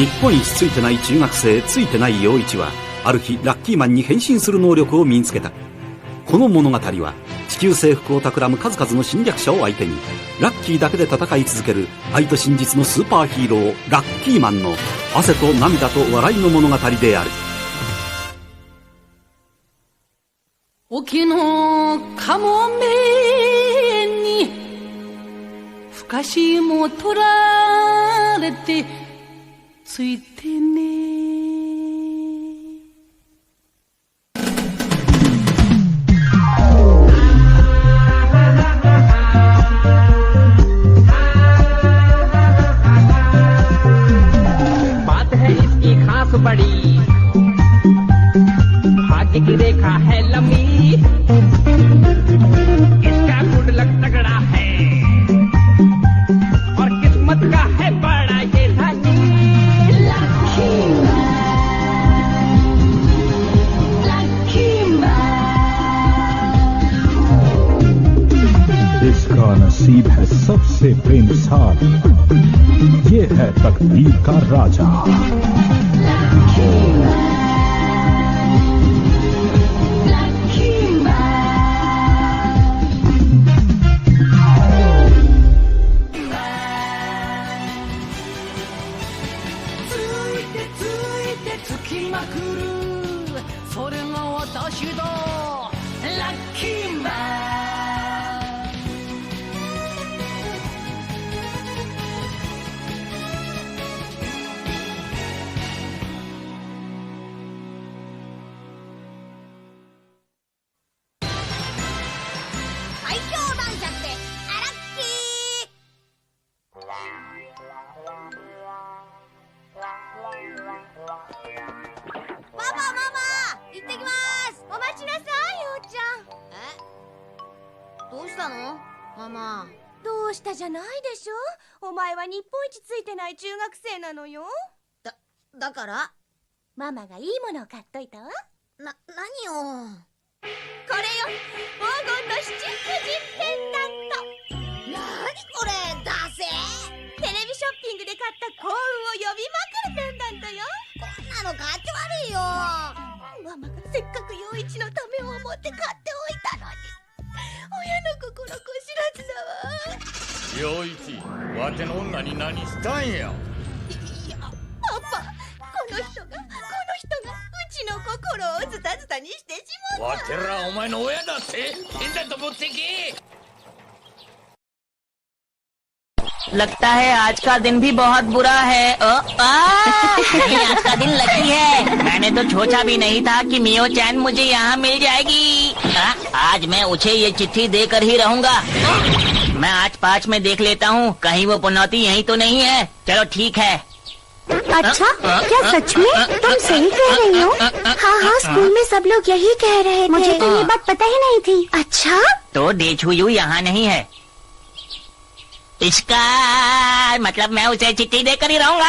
日本一ついてない中学生ついてない陽一はある日ラッキーマンに変身する能力を身につけた。この物語は地球征服を企む数々の侵略者を相手にラッキーだけで戦い続ける愛と真実のスーパーヒーローラッキーマンの汗と涙と笑いの物語である。沖のかもめにふかしも取られてついてね。बात है इसकी खास बड़ी भाग्य की रेखा है लंबी इसका गुड लक तगड़ा है और किस्मत का है बड़ा ये धनी इसका नसीब है सबसे बेमिसाल, ये है तकदीर का राजा।どうしたのママ。どうしたじゃないでしょ。お前は日本一ついてない中学生なのよ。だからママがいいものを買っといたわ。何を。これよ、黄金の七福神ペンダント。何これ、出せ。テレビショッピングで買った幸運を呼びまくるペンダントよ。こんなのかっち悪いよ。ママがせっかく陽一のためを思って買っておいたのに、親の心こ知らずだわ。陽一、わての女に何したんや。いや、パパ、この人がうちの心をズタズタにしてしまった。わてらお前の親だって。ペンダント持ってけ。लगता है आज का दिन भी बहुत बुरा है। आज का दिन लकी है। मैंने तो सोचा भी नहीं था कि मियो चैन मुझे यहाँ मिल जाएगी। आज मैं उसे ये चिट्ठी देकर ही रहूंगा। मैं आज 5 में देख लेता हूँ, कहीं वो पनौती यहीं तो नहीं है। चलो ठीक है। अच्छा, क्या सच में तुम सही कह रही हो? हाँ, स्कूल में सब लोग यही कह रहे थे। मुझे तो ये बात पता ही नहीं थी। अच्छा, तो डेछुयू यहाँ नहीं है, इसका मतलब मैं उसे चिट्ठी देकर ही रहूंगा।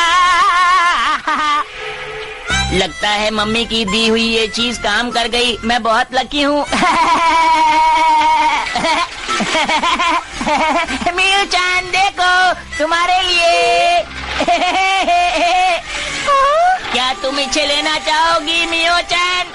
लगता है मम्मी की दी हुई ये चीज काम कर गई। मैं बहुत लकी हूँ। मियो चांद देखो, तुम्हारे लिए। क्या तुम इसे लेना चाहोगी मियो चांद?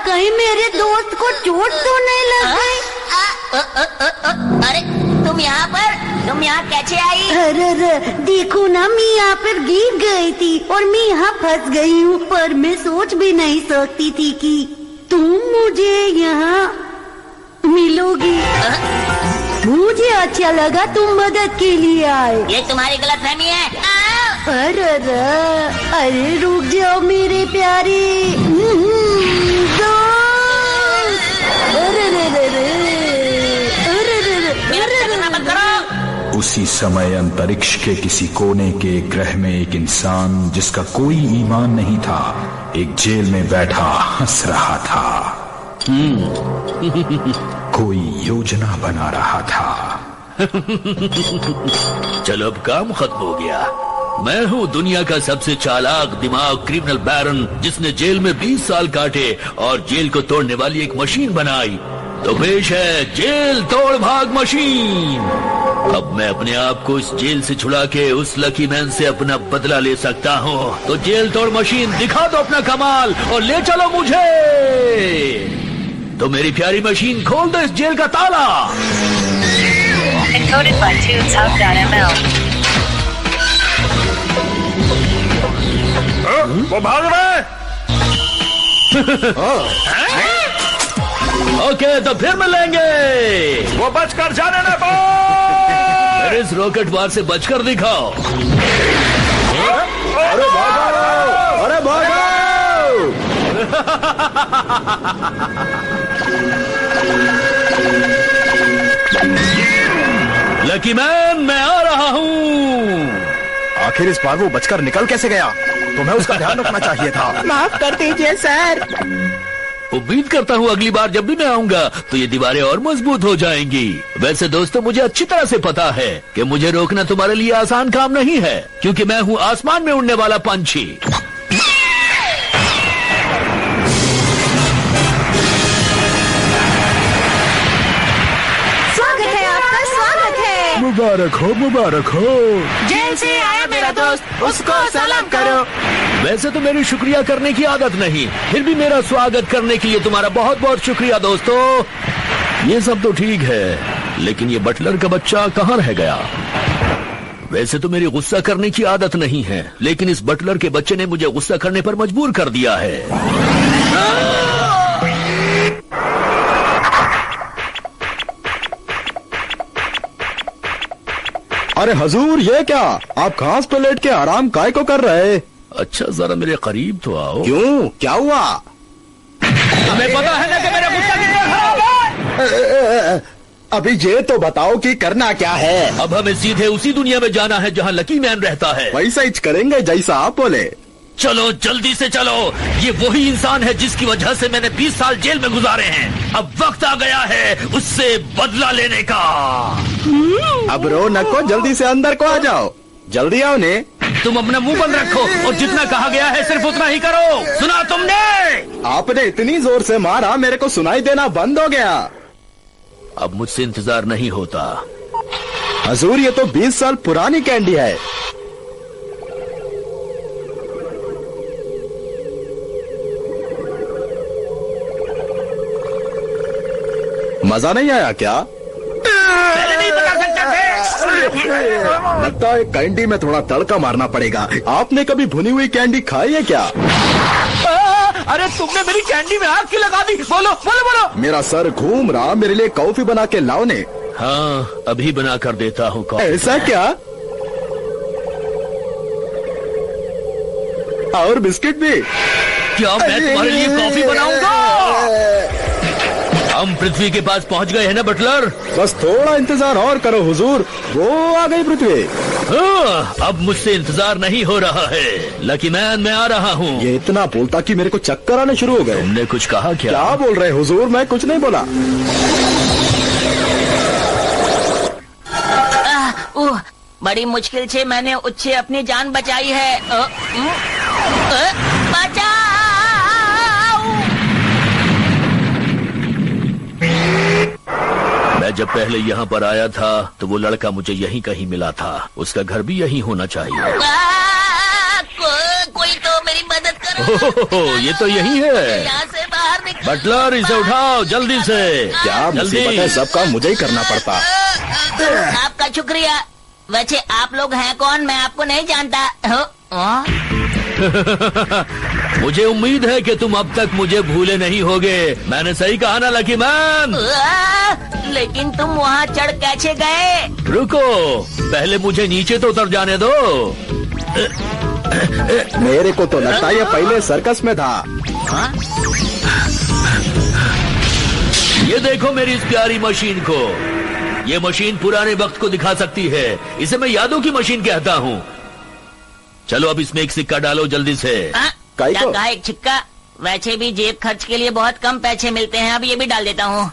कहीं मेरे दोस्त को चोट तो नहीं लग गई? अरे तुम यहाँ कैसे आई? अरे देखो ना, मैं यहाँ पर गिर गई थी और मैं यहाँ फंस गई हूँ। पर मैं सोच भी नहीं सकती थी कि तुम मुझे यहाँ मिलोगी। मुझे अच्छा लगा तुम मदद के लिए आए। ये तुम्हारी गलतफहमी है। अरे रुक जाओ मेरे प्यारे उसी समय अंतरिक्ष के किसी कोने के ग्रह में एक इंसान जिसका कोई ईमान नहीं था, एक जेल में बैठा हंस रहा था। कोई योजना बना रहा था। चलो अब काम खत्म हो गया, मैं हूँ दुनिया का सबसे चालाक दिमाग क्रिमिनल बैरन, जिसने जेल में 20 साल काटे और जेल को तोड़ने वाली एक मशीन बनाई। तो पेश है जेल तोड़ भाग मशीन। अब मैं अपने आप को इस जेल से छुड़ा के उस लकी मैन से अपना बदला ले सकता हूँ। तो जेल तोड़ मशीन, दिखा दो अपना कमाल और ले चलो मुझे। तो मेरी प्यारी मशीन, खोल दो इस जेल का ताला। Encoded by TuneTalk.ml. वो भाग रहा है। ओके, तो फिर मिलेंगे। वो बचकर जाने ना पाओ। इस रॉकेट वार से बचकर दिखाओ। अरे भागो, अरे भागो। लकी मैन, मैं आ रहा हूँ। आखिर इस बार वो बचकर निकल कैसे गया? तुम्हें उसका ध्यान रखना चाहिए था। माफ कर दीजिए सर। उम्मीद करता हूँ अगली बार जब भी मैं आऊंगा तो ये दीवारें और मजबूत हो जाएंगी। वैसे दोस्तों, मुझे अच्छी तरह से पता है कि मुझे रोकना तुम्हारे लिए आसान काम नहीं है, क्योंकि मैं हूँ आसमान में उड़ने वाला पंछी। स्वागत है आपका, स्वागत है। मुबारक हो, मुबारक हो। जेल से आया मेरा दोस्त, उसको सलाम करो। वैसे तो मेरी शुक्रिया करने की आदत नहीं, फिर भी मेरा स्वागत करने के लिए तुम्हारा बहुत बहुत शुक्रिया दोस्तों। ये सब तो ठीक है, लेकिन ये बटलर का बच्चा कहाँ रह गया? वैसे तो मेरी गुस्सा करने की आदत नहीं है, लेकिन इस बटलर के बच्चे ने मुझे गुस्सा करने पर मजबूर कर दिया है। अरे हजूर, ये क्या? आप घास पे लेट के आराम काय को कर रहे? अच्छा, जरा मेरे करीब तो आओ। क्यों, क्या हुआ? तुम्हें पता है ना कि मेरा गुस्सा कितना खराब है? अभी ये तो बताओ कि करना क्या है? अब हमें सीधे उसी दुनिया में जाना है जहाँ लकी मैन रहता है। वैसा ही करेंगे जैसा आप बोले। चलो, जल्दी से चलो। ये वही इंसान है जिसकी वजह से मैंने 20 साल जेल में गुजारे हैं। अब वक्त आ गया है उससे बदला लेने का। अब रो नको, जल्दी से अंदर को आ जाओ। जल्दी आओ ने। तुम अपना मुंह बंद रखो और जितना कहा गया है सिर्फ उतना ही करो। सुना तुमने? आपने इतनी जोर से मारा, मेरे को सुनाई देना बंद हो गया। अब मुझसे इंतजार नहीं होता। हजूर, ये तो 20 साल पुरानी कैंडी है। मजा नहीं आया क्या? पहले नहीं बता सकते थे। लगता है कैंडी में थोड़ा तड़का मारना पड़ेगा। आपने कभी भुनी हुई कैंडी खाई है क्या? अरे तुमने मेरी कैंडी में आग क्यों लगा दी? बोलो बोलो बोलो। मेरा सर घूम रहा, मेरे लिए कॉफी बना के लाओ ने। हाँ, अभी बना कर देता हूँ कॉफी। ऐसा क्या? और बिस्किट भी? क्या मैं तुम्हारे लिए कॉफी बनाऊंगा? हम पृथ्वी के पास पहुंच गए हैं ना बटलर? बस थोड़ा इंतजार और करो हुजूर, वो आ गई पृथ्वी। हाँ, अब मुझसे इंतजार नहीं हो रहा है। लकी मैन, मैं आ रहा हूँ। ये इतना बोलता कि मेरे को चक्कर आने शुरू हो गए। तुमने कुछ कहा क्या? क्या बोल रहे हुजूर? मैं कुछ नहीं बोला। ओह, बड़ी मुश्किल से मैंने उससे अपनी जान बचाई है। बचाओ! मैं जब पहले यहाँ पर आया था तो वो लड़का मुझे यहीं कहीं मिला था। उसका घर भी यहीं होना चाहिए। कोई तो मेरी मदद करो। ये तो यही है। यहाँ से बाहर निकलो। बटलर, इसे उठाओ जल्दी से। क्या मुसीबत है, सब काम मुझे ही करना पड़ता। आपका शुक्रिया। वैसे आप लोग हैं कौन? मैं आपको नहीं जानता। मुझे उम्मीद है कि तुम अब तक मुझे भूले नहीं होगे। मैंने सही कहा ना लकी मैन? लेकिन तुम वहाँ चढ़ कैसे गए? रुको, पहले मुझे नीचे तो उतर जाने दो। मेरे को तो लगता है ये पहले सर्कस में था। ये देखो मेरी इस प्यारी मशीन को। ये मशीन पुराने वक्त को दिखा सकती है। इसे मैं यादों की मशीन कहता हूँ। चलो अब इसमें एक सिक्का डालो जल्दी से। काई को? क्या एक सिक्का? वैसे भी जेब खर्च के लिए बहुत कम पैसे मिलते हैं। अब ये भी डाल देता हूँ।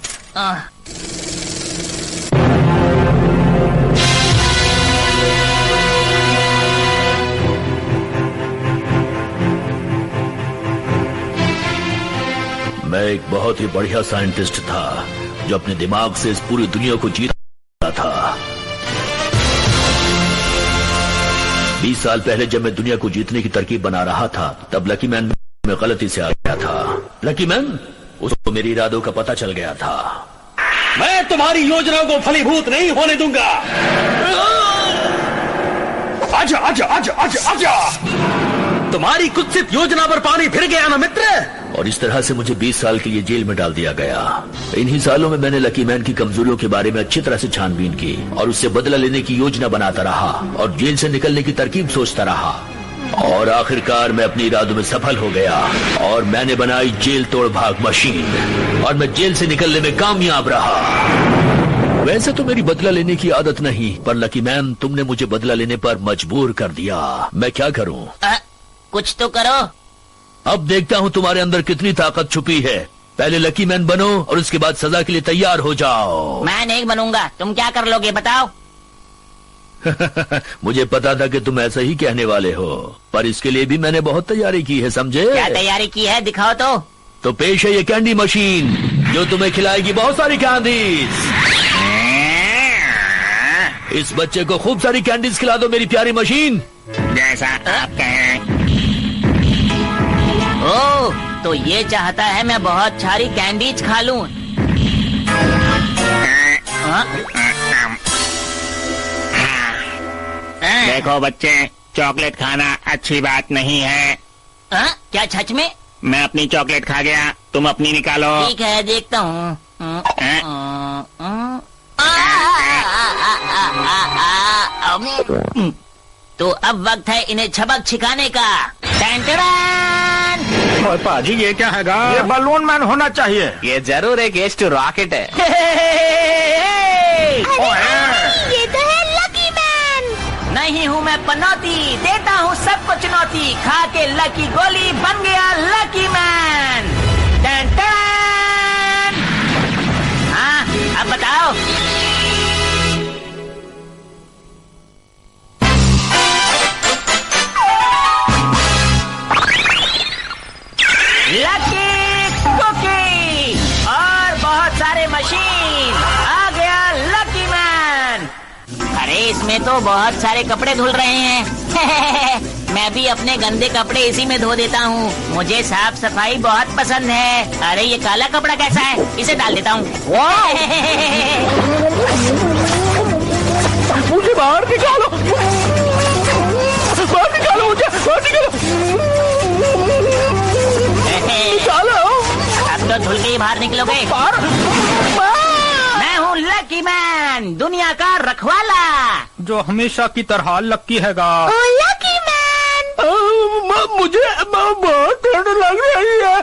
मैं एक बहुत ही बढ़िया साइंटिस्ट था जो अपने दिमाग से इस पूरी दुनिया को जीत रहा था। 20 साल पहले जब मैं दुनिया को जीतने की तरकीब बना रहा था, तब लकी मैन में गलती से आ गया था। लकी मैन, उसको मेरे इरादों का पता चल गया था। मैं तुम्हारी योजनाओं को फलीभूत नहीं होने दूंगा। आजा आजा आजा आजा आजा। तुम्हारी कुत्सित योजना पर पानी फिर गया ना मित्र। और इस तरह से मुझे 20 साल के लिए जेल में डाल दिया गया। इन्हीं सालों में मैंने लकी मैन की कमजोरियों के बारे में अच्छी तरह से छानबीन की और उससे बदला लेने की योजना बनाता रहा और जेल से निकलने की तरकीब सोचता रहा। और आखिरकार मैं अपने इरादों में सफल हो गया और मैंने बनाई जेल तोड़ भाग मशीन और मैं जेल से निकलने में कामयाब रहा। वैसे तो मेरी बदला लेने की आदत नहीं, पर लकी मैन तुमने मुझे बदला लेने पर मजबूर कर दिया। मैं क्या करूं? कुछ तो करो। अब देखता हूं तुम्हारे अंदर कितनी ताकत छुपी है। पहले लकी मैन बनो और उसके बाद सजा के लिए तैयार हो जाओ। मैं नहीं बनूंगा, तुम क्या कर लोगे बताओ? मुझे पता था कि तुम ऐसा ही कहने वाले हो, पर इसके लिए भी मैंने बहुत तैयारी की है, समझे? क्या तैयारी की है, दिखाओ तो पेश है ये कैंडी मशीन जो तुम्हें खिलाएगी बहुत सारी कैंडीज। इस बच्चे को खूब सारी कैंडीज खिला दो मेरी प्यारी मशीन। जैसा आप कहें। ओह, तो ये चाहता है मैं बहुत सारी कैंडीज खा लूं। देखो बच्चे, चॉकलेट खाना अच्छी बात नहीं है। क्या सच में? मैं अपनी चॉकलेट खा गया, तुम अपनी निकालो। ठीक है, देखता हूँ। तो अब वक्त है इन्हें छबक छिकाने का। और पाजी ये क्या हैगा? ये बलून मैन होना चाहिए। ये जरूर एक एस टू रॉकेट है। ये तो है लकी मैन। नहीं हूँ मैं पनौती, देता हूँ सबको चुनौती। खा के लकी गोली बन गया लकी मैन। Ton ton. हाँ, अब बताओ। लकी कुकी और बहुत सारे मशीन। आ गया लकी मैन। अरे इसमें तो बहुत सारे कपड़े धुल रहे हैं। मैं भी अपने गंदे कपड़े इसी में धो देता हूँ। मुझे साफ सफाई बहुत पसंद है। अरे ये काला कपड़ा कैसा है, इसे डाल देता हूँ। मुझे बाहर निकालो, बाहर निकालो मुझे, बाहर निकालो। अब तो धुल के ही बाहर निकलोगे। मैं हूँ लकी मैन, दुनिया का रखवाला, जो हमेशा की तरह लकी हैगा। Lucky man. मुझे बहुत ठंड लग रही है।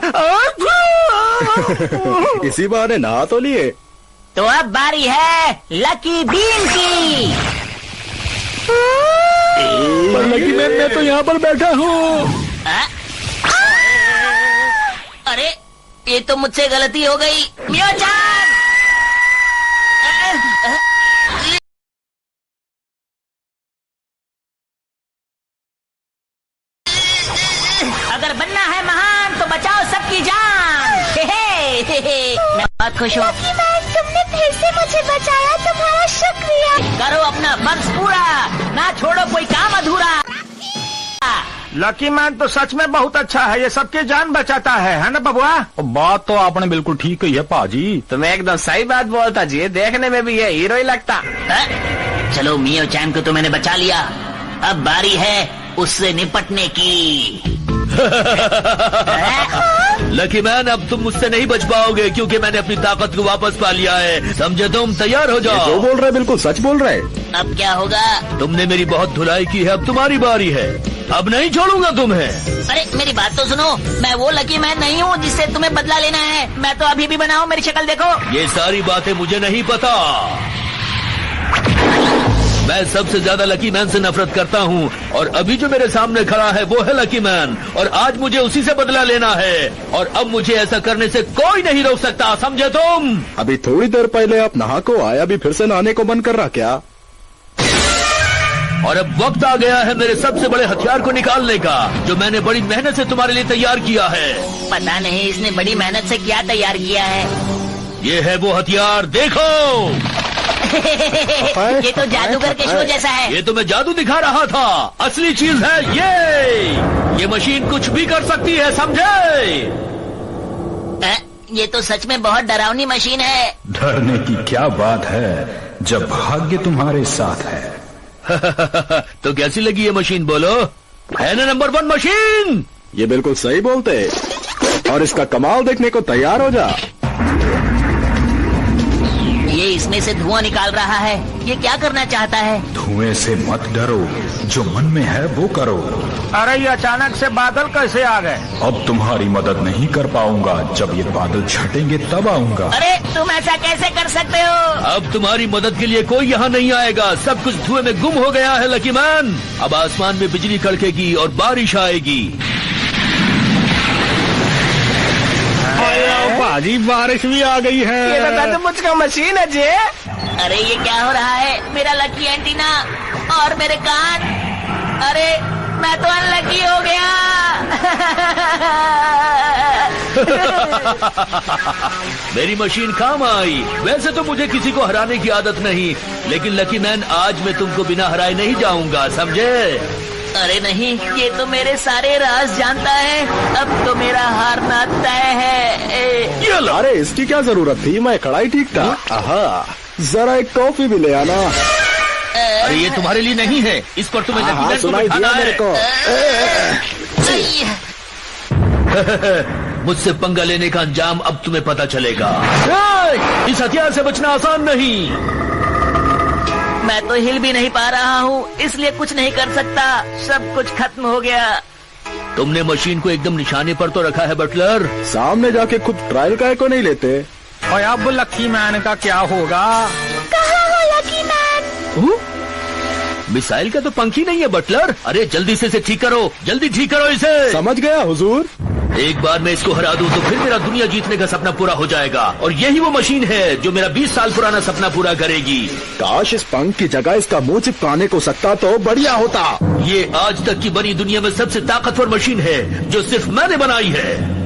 इसी बहाने नहा तो लिए। तो अब बारी है लकी बीन की। पर लकी मैन, मैं तो यहाँ पर बैठा हूँ। अरे ये तो मुझसे गलती हो गई। मियो-चान! अगर बनना है महान तो बचाओ सबकी जान। मैं बहुत खुश हूँ। तुमने फिर से मुझे बचाया, तुम्हारा शुक्रिया। करो अपना फर्ज पूरा, ना छोड़ो कोई काम अधूरा। लकी मैन तो सच में बहुत अच्छा है, ये सबकी जान बचाता है ना बबुआ? बात तो आपने बिल्कुल ठीक कही है पाजी। तुम्हें एकदम सही बात बोलता जी, देखने में भी ये हीरो ही लगता। चलो मियो-चान को तो मैंने बचा लिया, अब बारी है उससे निपटने की। लकी मैन, अब तुम मुझसे नहीं बच पाओगे क्योंकि मैंने अपनी ताकत को वापस पा लिया है, समझे? तुम तैयार हो जाओ। जो बोल रहे बिल्कुल सच बोल रहे। अब क्या होगा? तुमने मेरी बहुत धुलाई की है, अब तुम्हारी बारी है। अब नहीं छोड़ूंगा तुम्हें। अरे मेरी बात तो सुनो, मैं वो लकी मैन नहीं हूँ जिससे तुम्हें बदला लेना है। मैं तो अभी भी बना हूँ, मेरी शक्ल देखो। ये सारी बातें मुझे नहीं पता। मैं सबसे ज्यादा लकी मैन से नफरत करता हूँ और अभी जो मेरे सामने खड़ा है वो है लकी मैन, और आज मुझे उसी से बदला लेना है और अब मुझे ऐसा करने से कोई नहीं रोक सकता, समझे तुम? अभी थोड़ी देर पहले आप नहा को आया, अभी फिर से नहाने को मन कर रहा क्या? और अब वक्त आ गया है मेरे सबसे बड़े हथियार को निकालने का, जो मैंने बड़ी मेहनत से तुम्हारे लिए तैयार किया है। पता नहीं इसने बड़ी मेहनत से क्या तैयार किया है। ये है वो हथियार, देखो। ये तो जादूगर के शो जैसा है। ये तो मैं जादू दिखा रहा था, असली चीज है ये मशीन कुछ भी कर सकती है, समझे? ये तो सच में बहुत डरावनी मशीन है। डरने की क्या बात है जब भाग्य तुम्हारे साथ है। तो कैसी लगी ये मशीन, बोलो? है ना नंबर 1 मशीन? ये बिल्कुल सही बोलते, और इसका कमाल देखने को तैयार हो जा। ये इसमें से धुआं निकाल रहा है, ये क्या करना चाहता है? धुएं से मत डरो, जो मन में है वो करो। अरे ये अचानक से बादल कैसे आ गए? अब तुम्हारी मदद नहीं कर पाऊंगा, जब ये बादल छटेंगे तब आऊंगा। अरे तुम ऐसा कैसे कर सकते हो? अब तुम्हारी मदद के लिए कोई यहाँ नहीं आएगा, सब कुछ धुएं में गुम हो गया है लकी मैन। अब आसमान में बिजली कड़केगी और बारिश आएगी। भाजी बारिश भी आ गई है। ये तो सचमुच का मशीन है जी। अरे ये क्या हो रहा है? मेरा लकी एंटीना और मेरे कान, अरे मैं तो अनलकी हो गया। मेरी मशीन काम आई। वैसे तो मुझे किसी को हराने की आदत नहीं, लेकिन लकी मैन आज मैं तुमको बिना हराए नहीं जाऊंगा, समझे? अरे नहीं, ये तो मेरे सारे राज जानता है। अब तो मेरा हारना तय है। अरे इसकी क्या जरूरत थी, मैं खड़ा ही ठीक था। आहा, जरा एक कॉफी भी ले आना। अरे ये तुम्हारे लिए नहीं है, इस पर तुम्हें लकी मैन को सुनाई दिया मेरे को। मुझसे पंगा लेने का अंजाम अब तुम्हें पता चलेगा। इस हथियार से बचना आसान नहीं। मैं तो हिल भी नहीं पा रहा हूँ, इसलिए कुछ नहीं कर सकता। सब कुछ खत्म हो गया। तुमने मशीन को एकदम निशाने पर तो रखा है बटलर। सामने जाके खुद ट्रायल काय को नहीं लेते। और अब लकी मैन का क्या होगा? कहाँ हो लकी मैन? मिसाइल का तो पंख ही नहीं है बटलर। अरे जल्दी से इसे ठीक करो, जल्दी ठीक करो इसे। समझ गया हुजूर। एक बार मैं इसको हरा दूं तो फिर मेरा दुनिया जीतने का सपना पूरा हो जाएगा, और यही वो मशीन है जो मेरा 20 साल पुराना सपना पूरा करेगी। काश इस पंख की जगह इसका मुंह चिपकाने को सकता तो बढ़िया होता। ये आज तक की बनी दुनिया में सबसे ताकतवर मशीन है, जो सिर्फ मैंने बनाई है।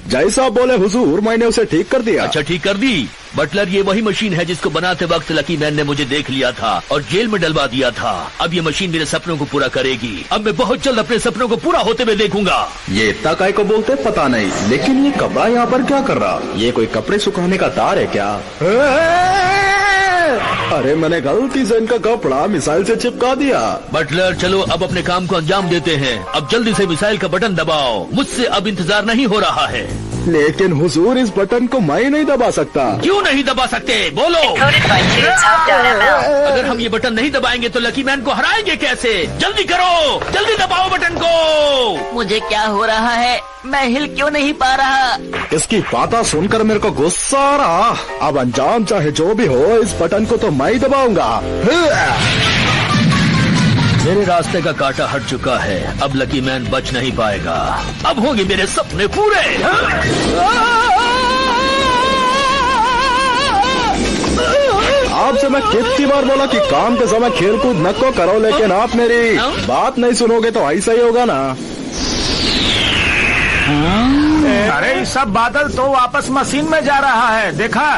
जैसा बोले हुजूर, मैंने उसे ठीक कर दिया। अच्छा ठीक कर दी। बटलर ये वही मशीन है जिसको बनाते वक्त लकी मैन ने मुझे देख लिया था और जेल में डलवा दिया था। अब ये मशीन मेरे सपनों को पूरा करेगी। अब मैं बहुत जल्द अपने सपनों को पूरा होते हुए देखूंगा। ये इतना काय को बोलते पता नहीं, लेकिन ये कपड़ा यहाँ पर क्या कर रहा? ये कोई कपड़े सुखाने का तार है क्या? अरे मैंने गलती से इनका कपड़ा मिसाइल से चिपका दिया। बटलर चलो अब अपने काम को अंजाम देते हैं। अब जल्दी से मिसाइल का बटन दबाओ, मुझसे अब इंतजार नहीं हो रहा है। लेकिन हुजूर, इस बटन को मैं नहीं दबा सकता। क्यों नहीं दबा सकते, बोलो? अगर हम ये बटन नहीं दबाएंगे तो लकी मैन को हराएंगे कैसे? जल्दी करो, जल्दी दबाओ बटन को। मुझे क्या हो रहा है? मैं हिल क्यों नहीं पा रहा? इसकी बातें सुनकर मेरे को गुस्सा आ रहा। अब अंजाम चाहे जो भी हो, इस बटन को तो मैं ही दबाऊंगा। मेरे रास्ते का कांटा हट चुका है, अब लकी मैन बच नहीं पाएगा। अब होंगे मेरे सपने पूरे। आपसे मैं कितनी बार बोला कि काम के समय खेल कूद न को करो, लेकिन आप मेरी बात नहीं सुनोगे तो ऐसा ही होगा ना। अरे ये सब बादल तो वापस मशीन में जा रहा है, देखा?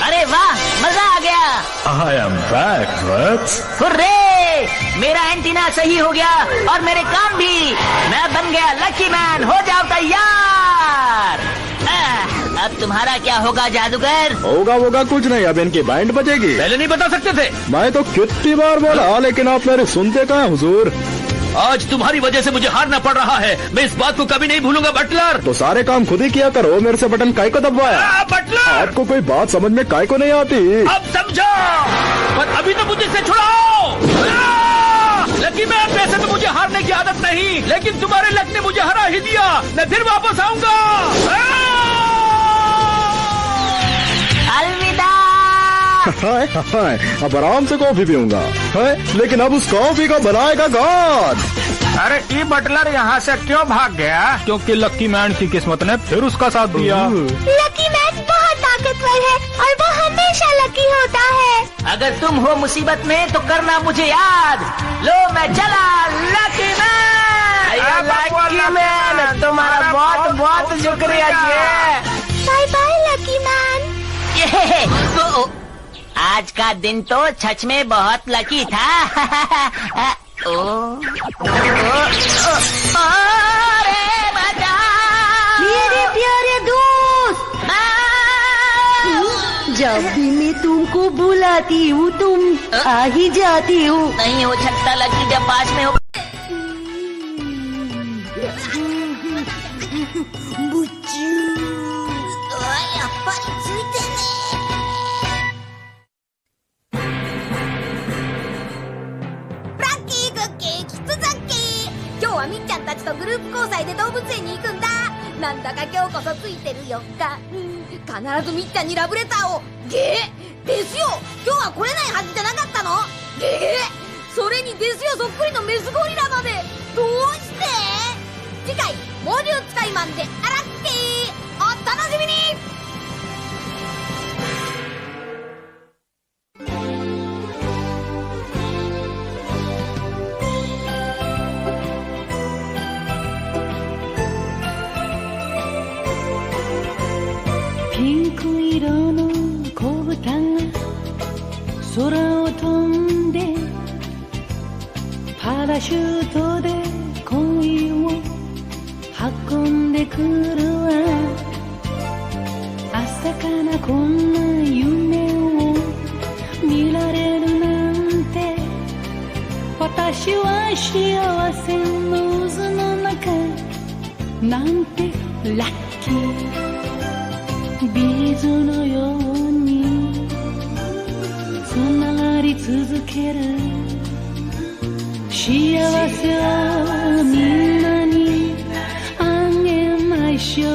अरे वाह, मजा आ गया। I am back, Rex. Hurray! मेरा एंटीना सही हो गया और मेरे काम भी। मैं बन गया लकी मैन। हो जाओ तैयार। अब तुम्हारा क्या होगा जादूगर? होगा कुछ नहीं, अब इनकी बैंड बजेगी। पहले नहीं बता सकते थे? मैं तो कितनी बार बोला, लेकिन आप मेरे सुनते कहाँ हुजूर? आज तुम्हारी वजह से मुझे हारना पड़ रहा है। मैं इस बात को कभी नहीं भूलूंगा बटलर। तो सारे काम खुद ही किया करो, मेरे से बटन काय को दबवाया? बटलर, आपको कोई बात समझ में काय को नहीं आती? अब समझो, पर अभी तो मुझे से छुड़ाओ। लकी मैन, वैसे तो मुझे हारने की आदत नहीं, लेकिन तुम्हारे लक ने मुझे हरा ही दिया। मैं फिर वापस आऊंगा। अलविदा। अब आराम से कॉफी पीऊंगा, लेकिन अब उस कॉफी को बनाएगा गॉड। अरे ई बटलर यहाँ से क्यों भाग गया? क्योंकि लकी मैन की किस्मत ने फिर उसका साथ दिया। लकी मैन बहुत ताकतवर ईश्वर है और वो हमेशा लकी होता है। अगर तुम हो मुसीबत में तो करना मुझे याद। लो मैं चला लकी मैन। लकी मैन, तुम्हारा बहुत बहुत शुक्रिया जी। Bye bye lucky man. आज का दिन तो सच में बहुत लकी था। मेरे प्यारे दोस्त, जब भी मैं तुमको बुलाती हूँ तुम आ ही जाती हो। नहीं हो सकता लकी जब पास में हो।みっちゃんたちとグループ交際で動物園に行くんだ。なんだか今日こそついてるよか。必ずみっちゃんにラブレターを。ですよ、今日は来れないはずじゃなかったの。それにですよそっくりのメスゴリラまで。どうして。次回猛獣使いマンでアラッキーお楽しみに。ピンク色の子豚が空を飛んでパラシュートで恋を運んでくるわ。朝からこんな夢を見られるなんて。私は幸せの渦の中なんてラッキー。ビーズのようにつながり続ける。幸せをみんなにあげましょう。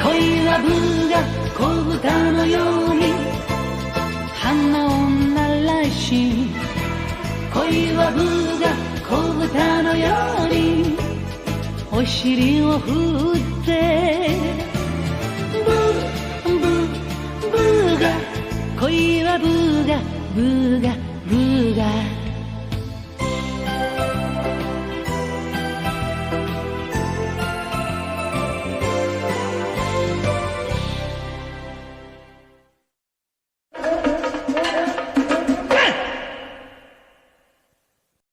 恋はブが子豚のように花を鳴らし。恋はブが子豚のようにお尻を振ってブーブーブーが恋はブーがブーがブーが